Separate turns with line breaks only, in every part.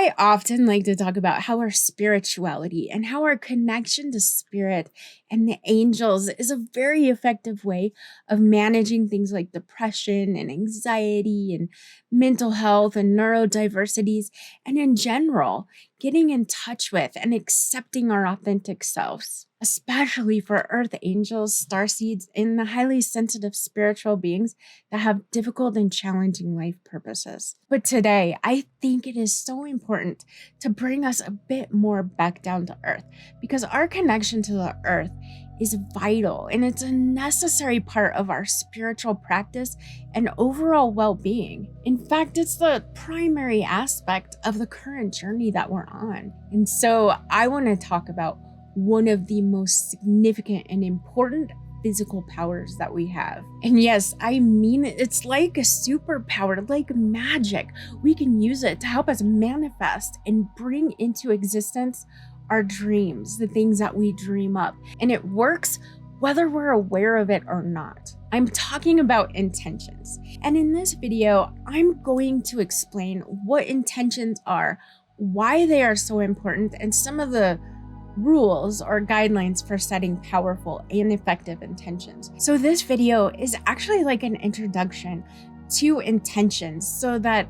I often like to talk about how our spirituality and how our connection to spirit and the angels is a very effective way of managing things like depression and anxiety and mental health and neurodiversities, and in general, getting in touch with and accepting our authentic selves, especially for earth angels, starseeds, and the highly sensitive spiritual beings that have difficult and challenging life purposes. But today, I think it is so important to bring us a bit more back down to earth, because our connection to the earth is vital and it's a necessary part of our spiritual practice and overall well-being. In fact, it's the primary aspect of the current journey that we're on. And so I want to talk about one of the most significant and important physical powers that we have. And yes, I mean, it's like a superpower, like magic. We can use it to help us manifest and bring into existence our dreams, the things that we dream up. And it works whether we're aware of it or not. I'm talking about intentions. And in this video, I'm going to explain what intentions are, why they are so important, and some of the rules or guidelines for setting powerful and effective intentions. So this video is actually like an introduction to intentions so that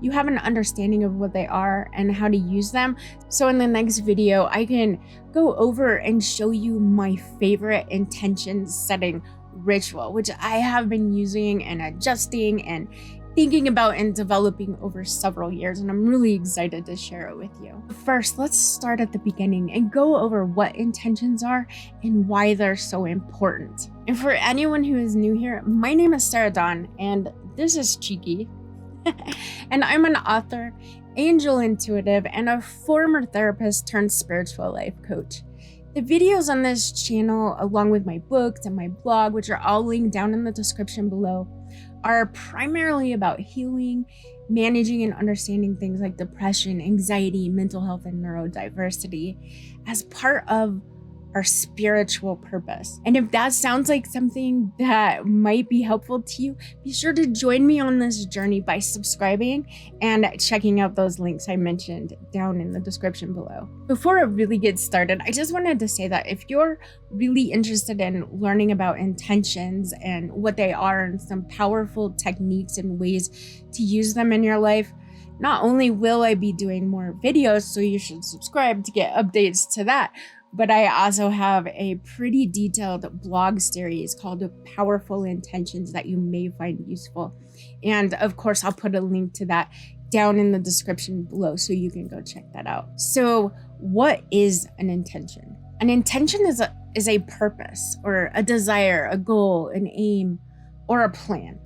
you have an understanding of what they are and how to use them. So in the next video, I can go over and show you my favorite intention setting ritual, which I have been using and adjusting and thinking about and developing over several years, and I'm really excited to share it with you. First, let's start at the beginning and go over what intentions are and why they're so important. And for anyone who is new here, my name is Sarahdawn, and this is Cheeky. And I'm an author, angel intuitive, and a former therapist turned spiritual life coach. The videos on this channel, along with my books and my blog, which are all linked down in the description below, are primarily about healing, managing and understanding things like depression, anxiety, mental health, and neurodiversity as part of our spiritual purpose. And if that sounds like something that might be helpful to you, be sure to join me on this journey by subscribing and checking out those links I mentioned down in the description below. Before I really get started, I just wanted to say that if you're really interested in learning about intentions and what they are and some powerful techniques and ways to use them in your life, not only will I be doing more videos, so you should subscribe to get updates to that, but I also have a pretty detailed blog series called Powerful Intentions that you may find useful. And of course, I'll put a link to that down in the description below so you can go check that out. So what is an intention? An intention is a purpose or a desire, a goal, an aim, or a plan,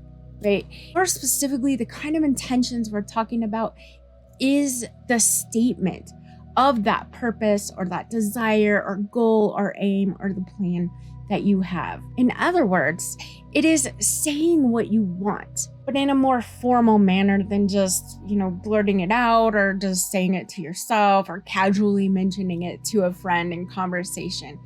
right? More specifically, the kind of intentions we're talking about is the statement of that purpose or that desire or goal or aim or the plan that you have. In other words, it is saying what you want, but in a more formal manner than just, blurting it out or just saying it to yourself or casually mentioning it to a friend in conversation.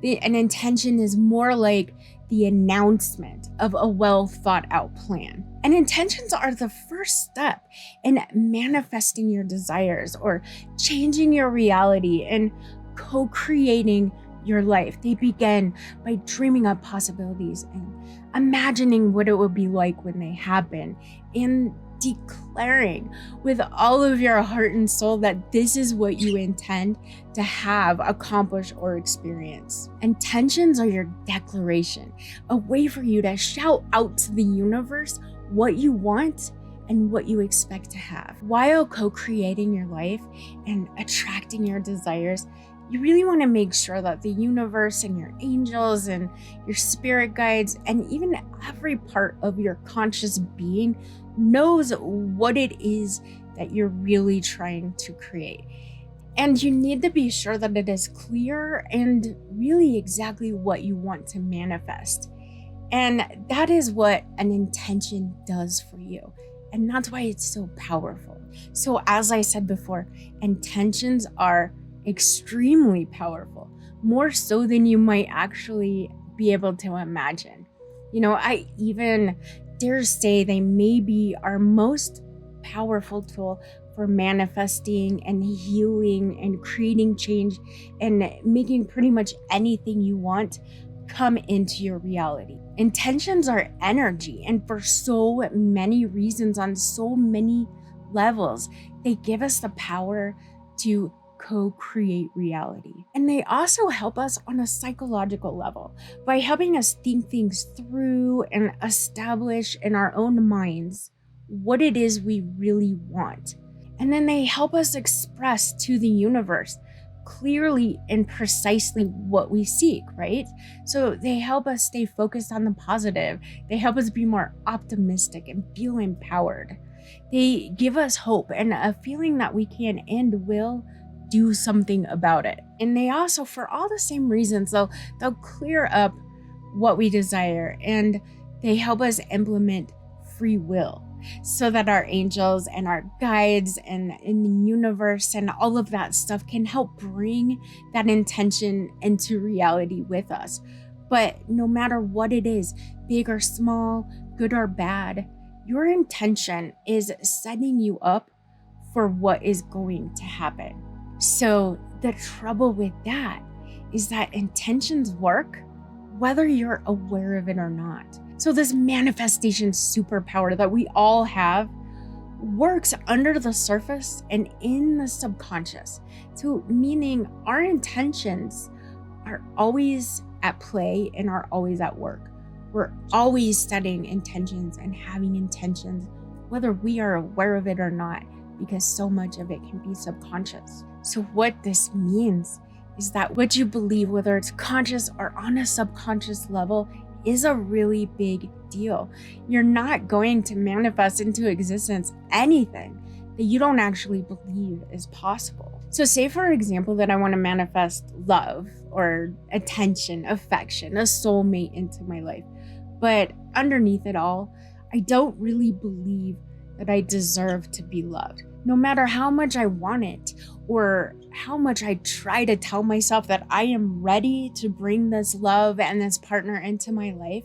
An intention is more like the announcement of a well thought out plan. And intentions are the first step in manifesting your desires or changing your reality and co-creating your life. They begin by dreaming up possibilities and imagining what it would be like when they happen and declaring with all of your heart and soul that this is what you intend to have, accomplish, or experience. Intentions are your declaration, a way for you to shout out to the universe what you want and what you expect to have. While co-creating your life and attracting your desires, you really want to make sure that the universe and your angels and your spirit guides and even every part of your conscious being knows what it is that you're really trying to create. And you need to be sure that it is clear and really exactly what you want to manifest. And that is what an intention does for you. And that's why it's so powerful. So as I said before, intentions are extremely powerful, more so than you might actually be able to imagine. I even dare say they may be our most powerful tool for manifesting and healing and creating change and making pretty much anything you want come into your reality. Intentions are energy, and for so many reasons, on so many levels, they give us the power to co-create reality. And they also help us on a psychological level by helping us think things through and establish in our own minds what it is we really want. And then they help us express to the universe clearly and precisely what we seek, right? So they help us stay focused on the positive. They help us be more optimistic and feel empowered. They give us hope and a feeling that we can and will do something about it. And they also, for all the same reasons, they'll clear up what we desire, and they help us implement free will so that our angels and our guides and in the universe and all of that stuff can help bring that intention into reality with us. But no matter what it is, big or small, good or bad, your intention is setting you up for what is going to happen. So the trouble with that is that intentions work whether you're aware of it or not. So this manifestation superpower that we all have works under the surface and in the subconscious. So meaning our intentions are always at play and are always at work. We're always setting intentions and having intentions, whether we are aware of it or not, because so much of it can be subconscious. So what this means is that what you believe, whether it's conscious or on a subconscious level, is a really big deal. You're not going to manifest into existence anything that you don't actually believe is possible. So say, for example, that I want to manifest love or attention, affection, a soulmate into my life. But underneath it all, I don't really believe that I deserve to be loved. No matter how much I want it or how much I try to tell myself that I am ready to bring this love and this partner into my life,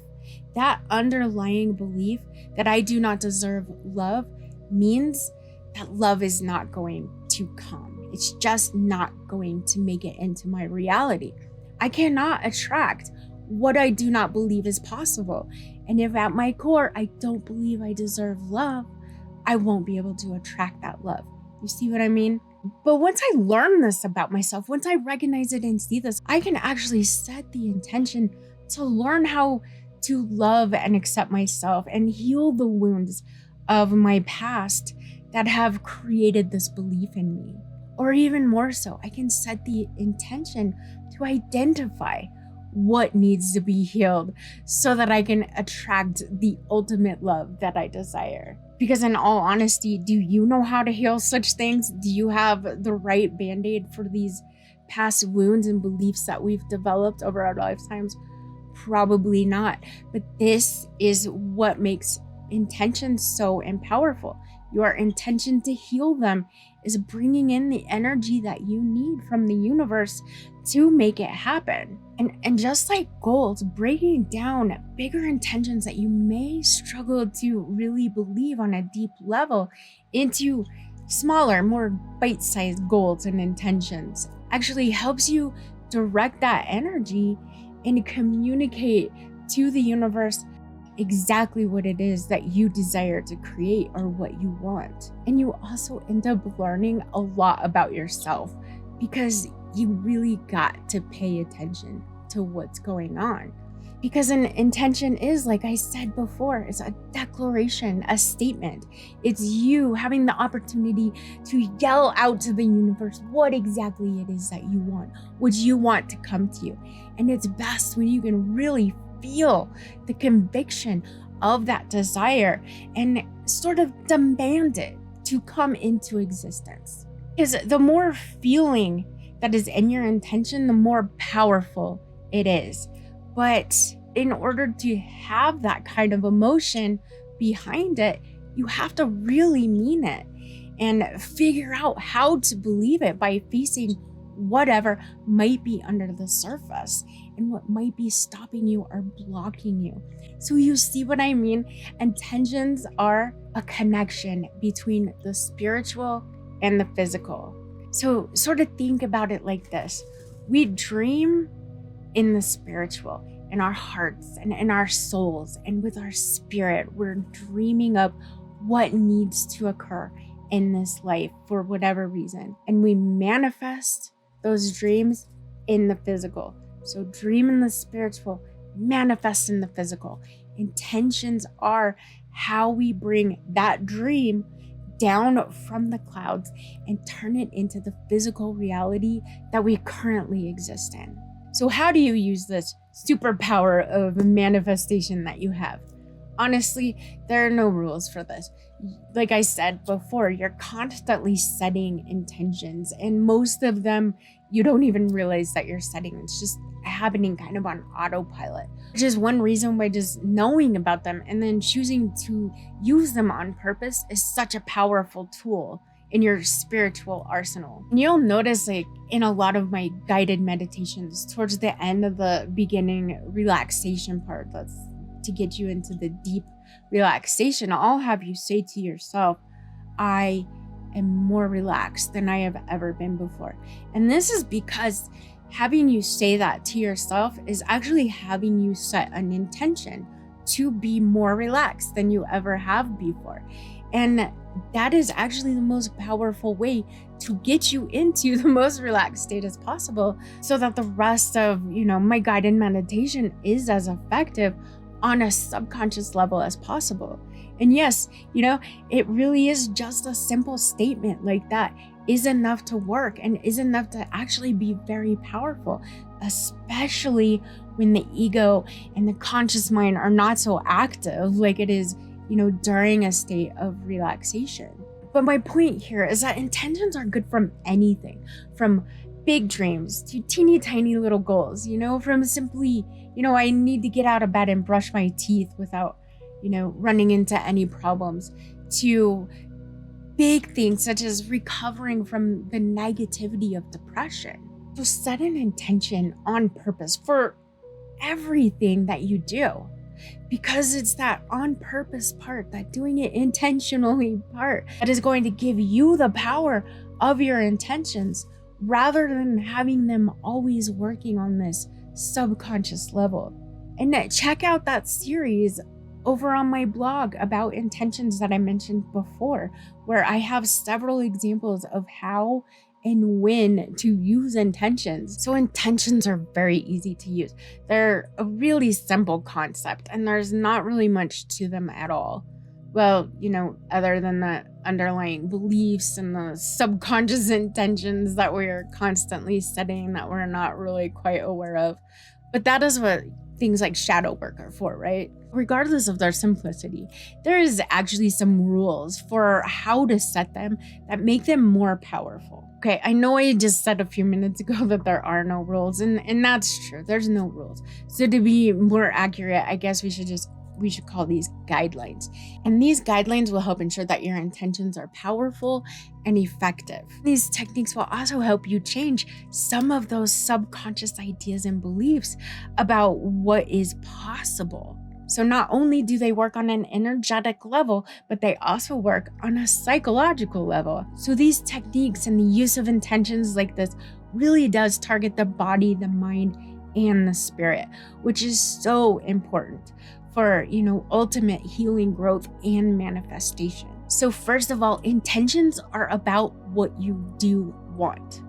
that underlying belief that I do not deserve love means that love is not going to come. It's just not going to make it into my reality. I cannot attract what I do not believe is possible. And if at my core, I don't believe I deserve love, I won't be able to attract that love. You see what I mean? But once I learn this about myself, once I recognize it and see this, I can actually set the intention to learn how to love and accept myself and heal the wounds of my past that have created this belief in me. Or even more so, I can set the intention to identify what needs to be healed so that I can attract the ultimate love that I desire. Because in all honesty, do you know how to heal such things? Do you have the right band-aid for these past wounds and beliefs that we've developed over our lifetimes? Probably not. But this is what makes intentions so powerful. Your intention to heal them is bringing in the energy that you need from the universe to make it happen. And just like goals, breaking down bigger intentions that you may struggle to really believe on a deep level into smaller, more bite-sized goals and intentions actually helps you direct that energy and communicate to the universe exactly what it is that you desire to create or what you want. And you also end up learning a lot about yourself because you really got to pay attention to what's going on. Because an intention is, like I said before, it's a declaration, a statement. It's you having the opportunity to yell out to the universe what exactly it is that you want, what you want to come to you. And it's best when you can really feel the conviction of that desire and sort of demand it to come into existence. Because the more feeling that is in your intention, the more powerful it is. But in order to have that kind of emotion behind it, you have to really mean it and figure out how to believe it by facing whatever might be under the surface and what might be stopping you or blocking you. So you see what I mean? Intentions are a connection between the spiritual and the physical. So sort of think about it like this. We dream in the spiritual, in our hearts and in our souls, and with our spirit, we're dreaming up what needs to occur in this life for whatever reason. And we manifest those dreams in the physical. So dream in the spiritual, manifest in the physical. Intentions are how we bring that dream down from the clouds and turn it into the physical reality that we currently exist in. So how do you use this superpower of manifestation that you have? Honestly, there are no rules for this. Like I said before, you're constantly setting intentions, and most of them you don't even realize that you're setting. It's just happening kind of on autopilot, which is one reason why just knowing about them and then choosing to use them on purpose is such a powerful tool in your spiritual arsenal. And you'll notice, like in a lot of my guided meditations, towards the end of the beginning relaxation part, that's to get you into the deep relaxation, I'll have you say to yourself, I am more relaxed than I have ever been before. And this is because having you say that to yourself is actually having you set an intention to be more relaxed than you ever have before. And that is actually the most powerful way to get you into the most relaxed state as possible, so that the rest of, my guided meditation is as effective on a subconscious level as possible. And yes, it really is just a simple statement like that is enough to work and is enough to actually be very powerful, especially when the ego and the conscious mind are not so active like it is, during a state of relaxation. But my point here is that intentions are good from anything, from big dreams to teeny tiny little goals, from simply, I need to get out of bed and brush my teeth without, running into any problems, to big things such as recovering from the negativity of depression. So set an intention on purpose for everything that you do, because it's that on purpose part, that doing it intentionally part, that is going to give you the power of your intentions, rather than having them always working on this subconscious level. And check out that series over on my blog about intentions that I mentioned before, where I have several examples of how and when to use intentions. So intentions are very easy to use. They're a really simple concept, and there's not really much to them at all. Well, other than the underlying beliefs and the subconscious intentions that we're constantly setting that we're not really quite aware of. But that is what things like shadow work are for, right? Regardless of their simplicity, there is actually some rules for how to set them that make them more powerful. Okay, I know I just said a few minutes ago that there are no rules, and that's true. There's no rules. So to be more accurate, I guess we should call these guidelines. And these guidelines will help ensure that your intentions are powerful and effective. These techniques will also help you change some of those subconscious ideas and beliefs about what is possible. So not only do they work on an energetic level, but they also work on a psychological level. So these techniques and the use of intentions like this really does target the body, the mind, and the spirit, which is so important for, ultimate healing, growth, and manifestation. So first of all, intentions are about what you do want.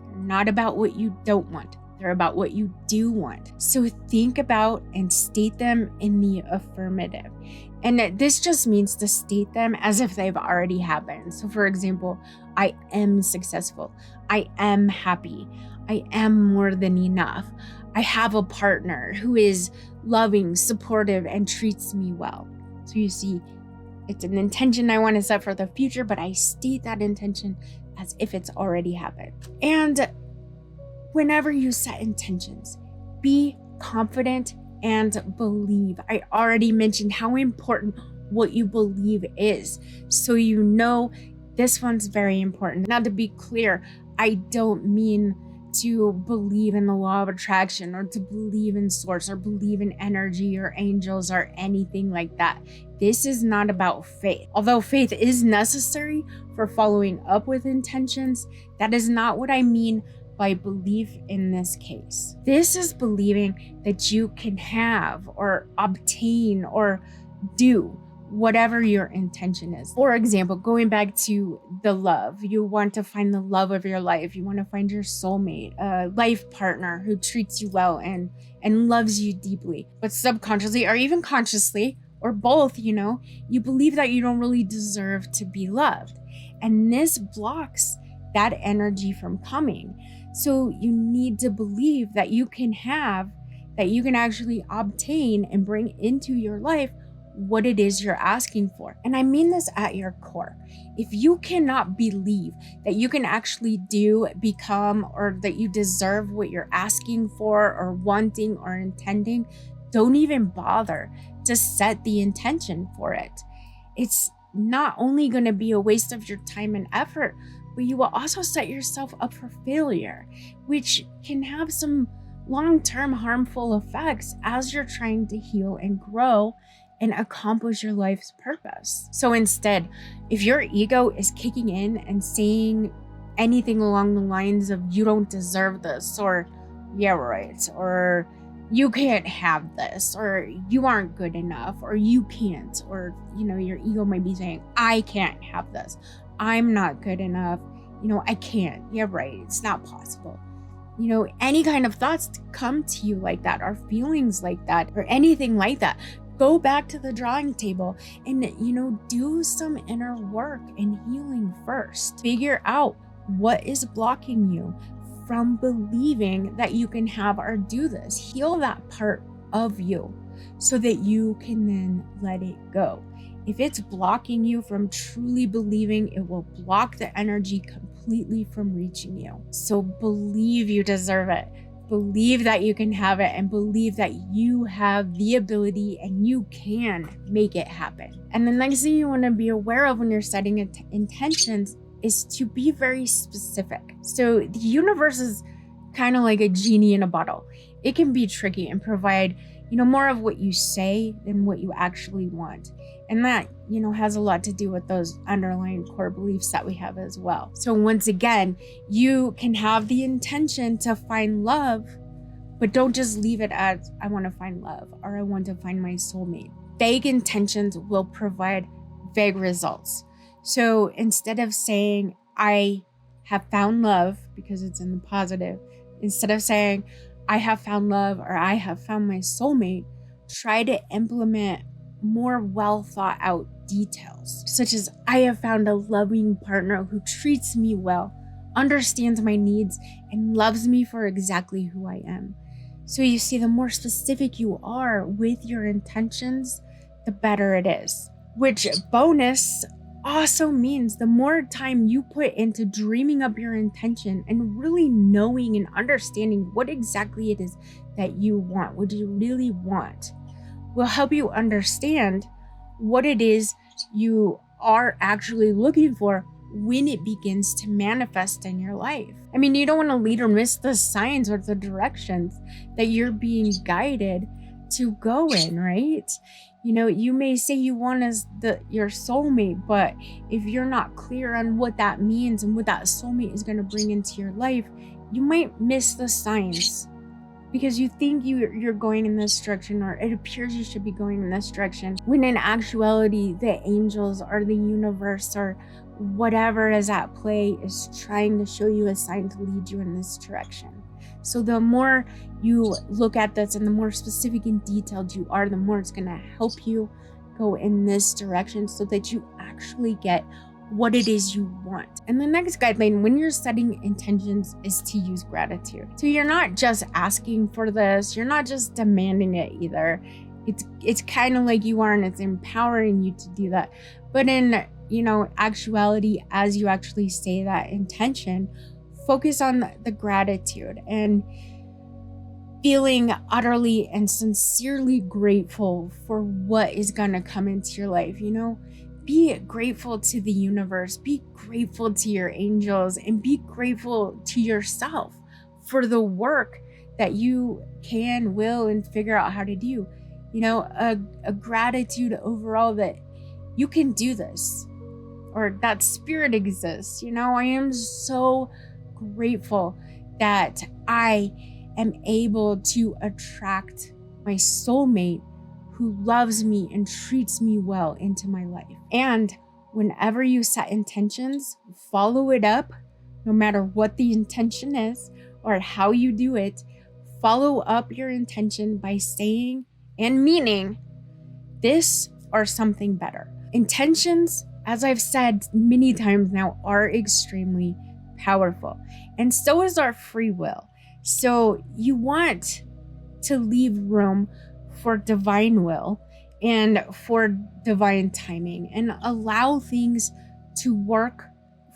They're not about what you don't want. They're about what you do want. So think about and state them in the affirmative. And this just means to state them as if they've already happened. So for example, I am successful. I am happy. I am more than enough. I have a partner who is loving, supportive, and treats me well. So you see, it's an intention I want to set for the future, but I state that intention as if it's already happened. And whenever you set intentions, be confident and believe. I already mentioned how important what you believe is. So this one's very important. Now, to be clear, I don't mean to believe in the law of attraction or to believe in source or believe in energy or angels or anything like that. This is not about faith. Although faith is necessary for following up with intentions, that is not what I mean by belief in this case. This is believing that you can have or obtain or do whatever your intention is. For example, going back to the love, you want to find the love of your life. You want to find your soulmate, a life partner who treats you well and loves you deeply. But subconsciously or even consciously, or both, you believe that you don't really deserve to be loved. And this blocks that energy from coming. So you need to believe that you can actually obtain and bring into your life what it is you're asking for. And I mean this at your core. If you cannot believe that you can actually do, become, or that you deserve what you're asking for or wanting or intending, don't even bother to set the intention for it. It's not only going to be a waste of your time and effort, but you will also set yourself up for failure, which can have some long-term harmful effects as you're trying to heal and grow and accomplish your life's purpose. So instead, if your ego is kicking in and saying anything along the lines of you don't deserve this, or yeah, right, or you can't have this, or you aren't good enough, or you can't, or your ego might be saying, I can't have this, I'm not good enough, I can't, yeah, right, it's not possible. Any kind of thoughts come to you like that, or feelings like that, or anything like that, go back to the drawing table and, do some inner work and healing first. Figure out what is blocking you from believing that you can have or do this. Heal that part of you so that you can then let it go. If it's blocking you from truly believing, it will block the energy completely from reaching you. So believe you deserve it. Believe that you can have it, and believe that you have the ability and you can make it happen. And the next thing you want to be aware of when you're setting intentions is to be very specific. So the universe is kind of like a genie in a bottle. It can be tricky and provide, more of what you say than what you actually want. And that, has a lot to do with those underlying core beliefs that we have as well. So once again, you can have the intention to find love, but don't just leave it as I want to find love or I want to find my soulmate. Vague intentions will provide vague results. So instead of saying I have found love, because it's in the positive, instead of saying I have found love or I have found my soulmate, try to implement more well thought out details, such as I have found a loving partner who treats me well, understands my needs, and loves me for exactly who I am. So you see, the more specific you are with your intentions, the better it is. Which bonus also means the more time you put into dreaming up your intention and really knowing and understanding what exactly it is that you want, what you really want, will help you understand what it is you are actually looking for when it begins to manifest in your life. I mean, you don't want to lead or miss the signs or the directions that you're being guided to go in, right? You may say you want as your soulmate, but if you're not clear on what that means and what that soulmate is going to bring into your life, you might miss the signs because you think you're going in this direction, or it appears you should be going in this direction, when in actuality, the angels or the universe or whatever is at play is trying to show you a sign to lead you in this direction. So the more you look at this and the more specific and detailed you are, the more it's going to help you go in this direction so that you actually get what it is you want. And the next guideline when you're setting intentions is to use gratitude. So you're not just asking for this, you're not just demanding it either. It's kind of like you are, and it's empowering you to do that. But in, actuality, as you actually say that intention, focus on the gratitude and feeling utterly and sincerely grateful for what is going to come into your life. Be grateful to the universe, be grateful to your angels, and be grateful to yourself for the work that you can, will, and figure out how to do. A gratitude overall that you can do this, or that spirit exists. I am so grateful that I am able to attract my soulmate who loves me and treats me well into my life. And whenever you set intentions, follow it up, no matter what the intention is or how you do it. Follow up your intention by saying and meaning this or something better. Intentions, as I've said many times now, are extremely powerful, and so is our free will. So you want to leave room for divine will and for divine timing, and allow things to work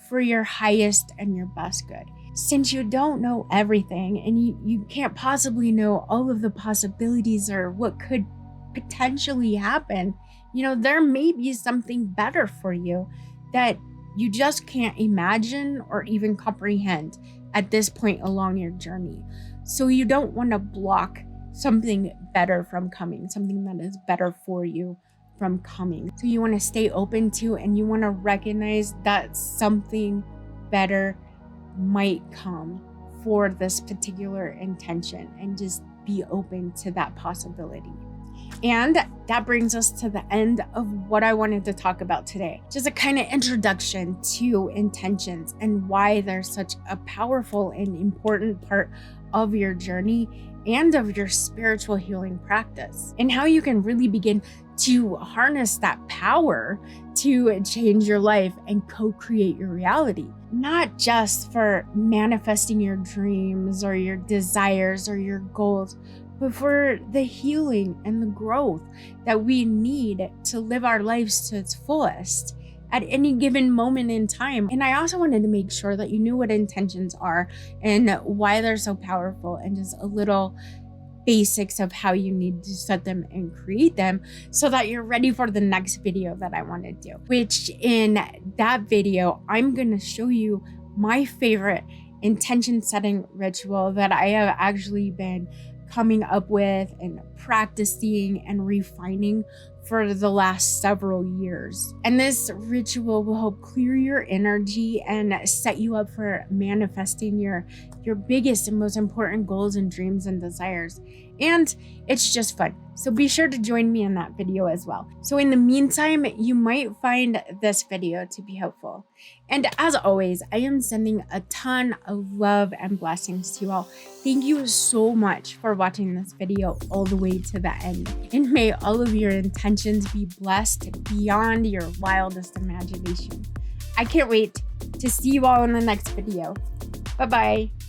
for your highest and your best good. Since you don't know everything, and you can't possibly know all of the possibilities or what could potentially happen, there may be something better for you that you just can't imagine or even comprehend at this point along your journey. So you don't want to block something better from coming, something that is better for you from coming. So you want to stay open to, and you want to recognize that something better might come for this particular intention, and just be open to that possibility. And that brings us to the end of what I wanted to talk about today. Just a kind of introduction to intentions and why they're such a powerful and important part of your journey and of your spiritual healing practice, and how you can really begin to harness that power to change your life and co-create your reality. Not just for manifesting your dreams or your desires or your goals, but for the healing and the growth that we need to live our lives to its fullest at any given moment in time. And I also wanted to make sure that you knew what intentions are and why they're so powerful, and just a little basics of how you need to set them and create them, so that you're ready for the next video that I want to do, which in that video, I'm going to show you my favorite intention setting ritual that I have actually been coming up with and practicing and refining for the last several years. And this ritual will help clear your energy and set you up for manifesting your biggest and most important goals and dreams and desires. And it's just fun. So be sure to join me in that video as well. So in the meantime, you might find this video to be helpful. And as always, I am sending a ton of love and blessings to you all. Thank you so much for watching this video all the way to the end. And may all of your intentions be blessed beyond your wildest imagination. I can't wait to see you all in the next video. Bye-bye.